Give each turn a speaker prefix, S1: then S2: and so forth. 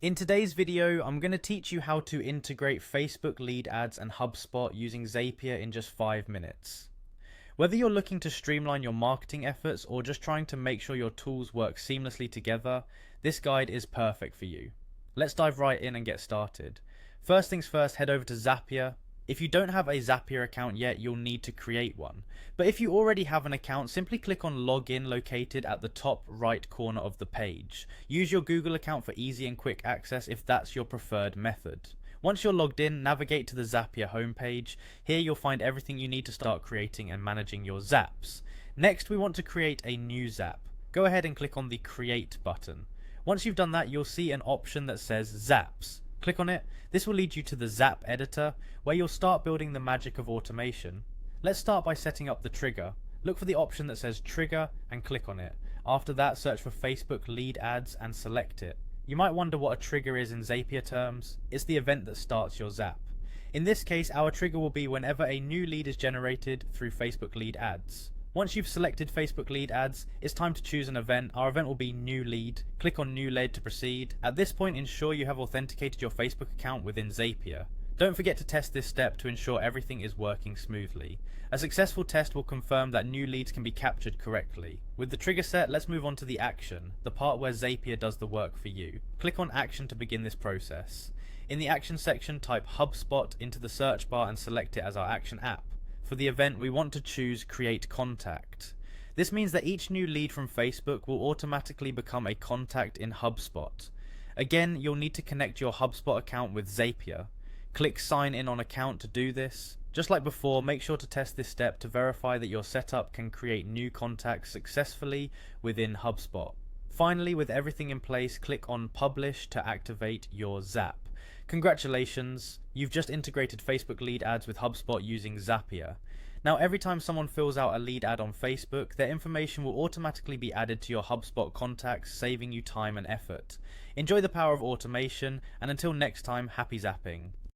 S1: In today's video, I'm going to teach you how to integrate Facebook lead ads and HubSpot using Zapier in just 5 minutes. Whether you're looking to streamline your marketing efforts or just trying to make sure your tools work seamlessly together, this guide is perfect for you. Let's dive right in and get started. First things first, head over to Zapier. If you don't have a Zapier account yet, you'll need to create one. But if you already have an account, simply click on Login located at the top right corner of the page. Use your Google account for easy and quick access if that's your preferred method. Once you're logged in, navigate to the Zapier homepage. Here you'll find everything you need to start creating and managing your Zaps. Next, we want to create a new Zap. Go ahead and click on the Create button. Once you've done that, you'll see an option that says Zaps. Click on it. This will lead you to the Zap editor, where you'll start building the magic of automation. Let's start by setting up the trigger. Look for the option that says Trigger and click on it. After that, search for Facebook lead ads and select it. You might wonder what a trigger is in Zapier terms. It's the event that starts your Zap. In this case, our trigger will be whenever a new lead is generated through Facebook lead ads. Once you've selected Facebook lead ads, it's time to choose an event. Our event will be new lead. Click on new lead to proceed. At this point, ensure you have authenticated your Facebook account within Zapier. Don't forget to test this step to ensure everything is working smoothly. A successful test will confirm that new leads can be captured correctly. With the trigger set, let's move on to the action, the part where Zapier does the work for you. Click on Action to begin this process. In the Action section, type HubSpot into the search bar and select it as our action app. For the event, we want to choose Create Contact. This means that each new lead from Facebook will automatically become a contact in HubSpot. Again, you'll need to connect your HubSpot account with Zapier. Click Sign in on account to do this. Just like before, make sure to test this step to verify that your setup can create new contacts successfully within HubSpot. Finally, with everything in place, click on Publish to activate your Zap. Congratulations, you've just integrated Facebook lead ads with HubSpot using Zapier. Now every time someone fills out a lead ad on Facebook, their information will automatically be added to your HubSpot contacts, saving you time and effort. Enjoy the power of automation, and until next time, happy zapping.